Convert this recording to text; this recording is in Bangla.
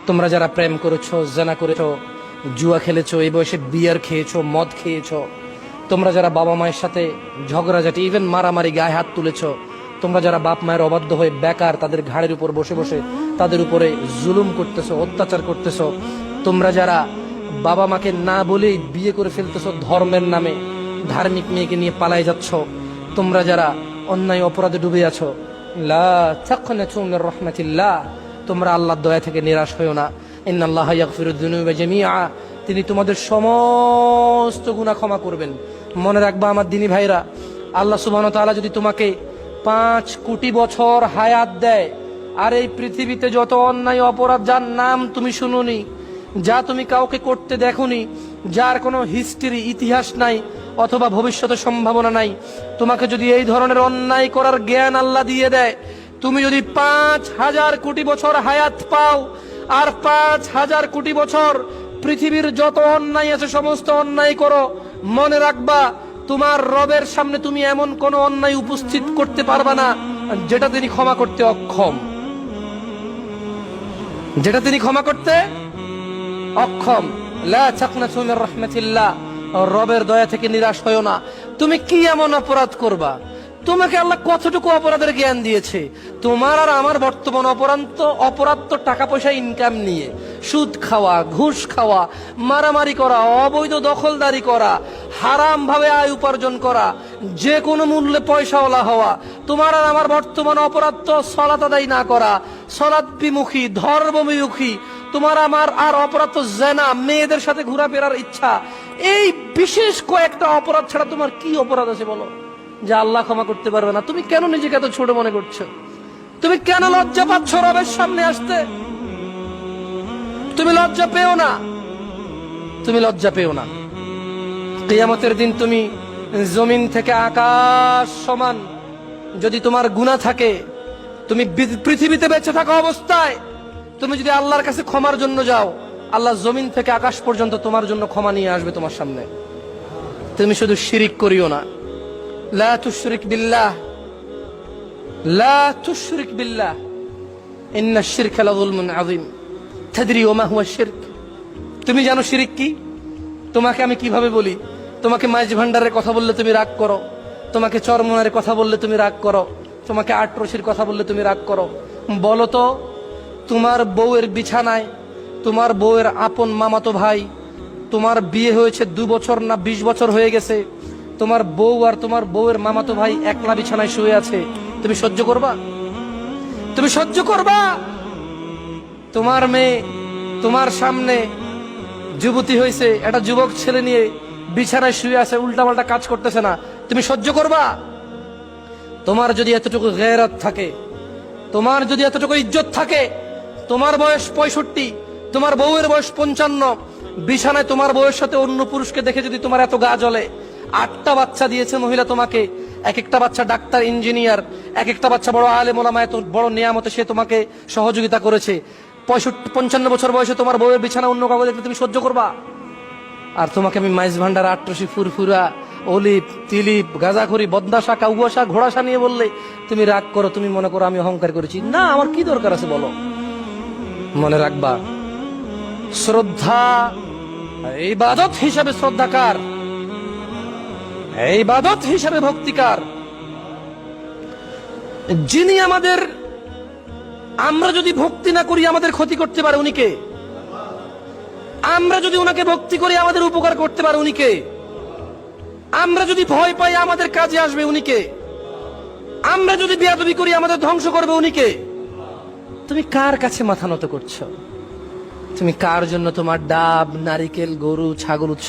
তোমরা যারা প্রেম করেছো, জেনা করেছো, জুয়া খেলেছো, এই বয়সে বিয়ার খেয়েছো, মদ খেয়েছো, তোমরা যারা বাবা মায়ের সাথে ঝগড়াঝাটি, ইভেন মারামারি, গায়ে হাত তুলেছো, তোমরা যারা বাপ মায়ের অবাধ্য হয়ে বেকার তাদের ঘাড়ের উপর বসে বসে তাদের উপরে জুলুম করতেছো, অত্যাচার করতেছো, তোমরা যারা বাবা মাকে না বলেই বিয়ে করে ফেলতেছো ধর্মের নামে, ধার্মিক মেয়েকে নিয়ে পালাই যাচ্ছ, তোমরা যারা অন্যায় অপরাধে ডুবে আছো, লা তাকনাতু মির রাহমাতিল্লাহ, তোমরা আল্লাহর দয়া থেকে নিরাশ হয়ো না। ইন্নাল্লাহা ইয়াগফিরুদ যুনুবা জামিআ, তিনি তোমাদের সমস্ত গুনাহ ক্ষমা করবেন। মনে রাখবা আমার দিনী ভাইরা, আল্লাহ সুবহানাহু ওয়া তাআলা যদি তোমাকে 5 কোটি বছর হায়াত দেয়, আর এই পৃথিবীতে যত অন্যায় অপরাধ যার নাম তুমি শুনোনি, যা তুমি কাউকে করতে দেখোনি, যার কোনো হিস্ট্রি ইতিহাস নাই অথবা ভবিষ্যতের সম্ভাবনা নাই, তোমাকে যদি এই ধরনের অন্যায় করার জ্ঞান আল্লাহ দিয়ে দেয়, তুমি যদি 5000 কোটি বছর হায়াত পাও, আর 5000 কোটি বছর পৃথিবীর যত অন্যায় আছে সমস্ত অন্যায় করো, মনে রাখবা তোমার রবের সামনে তুমি এমন কোন অন্যায় উপস্থিত করতে পারবা না যেটা তিনি ক্ষমা করতে অক্ষম, যেটা তিনি ক্ষমা করতে অক্ষম। লা তাকনাতু মির রাহমাতিল্লাহ, রবের দয়া থেকে নিরাশ হয়ো না। তুমি কি এমন অপরাধ করবা? তোমাকে আল্লাহ কতটুকু অপরাধের জ্ঞান দিয়েছে? তোমার আর আমার বর্তমান অপরাধ তো টাকা পয়সা ইনকাম নিয়ে, সুদ খাওয়া, ঘুষ খাওয়া, মারামারি করা, অবৈধ দখলদারি করা, হারাম ভাবে আয় উপার্জন করা, যে কোনো মূল্যে পয়সাওয়ালা হওয়া। তোমার আর আমার বর্তমান অপরাধ তো সালাত আদায় না করা, সালাত বিমুখী, ধর্ম বিমুখী। তোমার আমার আর অপরাধ তো জেনা, মেয়েদের সাথে ঘোরাফেরার ইচ্ছা। এই বিশেষ কয়েকটা অপরাধ ছাড়া তোমার কি অপরাধ আছে বলো, যে আল্লাহ ক্ষমা করতে পারবে না? তুমি কেন নিজেকে এত ছোট মনে করছো? তুমি কেন লজ্জা পাচ্ছ রবের সামনে আসতে? তুমি লজ্জা পেও না, তুমি লজ্জা পেও না। কিয়ামতের দিন তুমি জমিন থেকে আকাশ সমান যদি তোমার গুনাহ থাকে, তুমি পৃথিবীতে বেঁচে থাকা অবস্থায় তুমি যদি আল্লাহর কাছে ক্ষমার জন্য যাও, আল্লাহ জমিন থেকে আকাশ পর্যন্ত তোমার জন্য ক্ষমা নিয়ে আসবে তোমার সামনে। তুমি শুধু শিরিক করিও না। লা তুশরিক বিল্লাহ, লা তুশরিক বিল্লাহ, ইন্নাশ শিরকা লাযুলমুন আযীম। তাদরি ওয়া মা হুয়া শিরক? তুমি জানো শিরিক কি? তোমাকে আমি কিভাবে বলি? তোমাকে মাইজ ভান্ডারের কথা বললে তুমি রাগ করো, তোমাকে চরমনারের কথা বললে তুমি রাগ করো, তোমাকে আটরশির কথা বললে তুমি রাগ করো। বলো তো, তোমার বউয়ের বিছানায় তোমার বউয়ের আপন মামাতো ভাই, তোমার বিয়ে হয়েছে 2 বছর না 20 বছর হয়ে গেছে, তোমার বউ আর তোমার বউয়ের মামাতো ভাই একলা বিছানায় শুয়ে আছে, তুমি সহ্য করবা? তুমি সহ্য করবা? তোমার মেয়ে তোমার সামনে যুবতী হয়েছে, একটা যুবক ছেলে নিয়ে বিছানায় শুয়ে আছে, উল্টাপাল্টা কাজ করতেছে না, তুমি সহ্য করবা? তোমার যদি এতটুকু গয়রত থাকে, তোমার যদি এতটুকু ইজ্জত থাকে, তোমার বয়স 65, তোমার বউয়ের বয়স 55, বিছানায় তোমার বউয়ের সাথে অন্য পুরুষকে দেখে যদি তোমার এত গা জ্বলে, 8টা বাচ্চা দিয়েছে মহিলা তোমাকে, এক একটা বাচ্চা ডাক্তার, ইঞ্জিনিয়ার, এক একটা বাচ্চা বড় আলেম ওলামা, এত বড় নিয়ামতে সে তোমাকে সহযোগিতা করেছে, 55 বছর বয়সে তোমার বউয়ের বিছানা অন্য কাউকে দেখলে তুমি সহ্য করবা? আর তোমাকে আমি মাইজ ভান্ডার, আটরশি, ফুরফুরা, অলিপ, তিলিপ, গাঁজাখড়ি, বদনাশা, কাউয়াশা, ঘোড়াশা নিয়ে বললে তুমি রাগ করো, তুমি মনে করো আমি অহংকার করেছি। না, আমার কি দরকার আছে বলো? মনে রাখবা, শ্রদ্ধা ইবাদত হিসাবে শ্রদ্ধাকার, ইবাদত হিসাবে ভক্তিকার যিনি আমাদের, আমরা যদি ভক্তি না করি আমাদের ক্ষতি করতে পারে উনি কে? আমরা যদি উনাকে ভক্তি করি আমাদের উপকার করতে পারে উনি কে? আমরা যদি ভয় পাই আমাদের কাজে আসবে উনি কে? আমরা যদি বেয়াদবি করি আমাদের ধ্বংস করবে উনি কে? তুমি কার কাছে মাথা নত করছো? তুমি কার জন্য তোমার ডাব, নারিকেল, গরু, ছাগল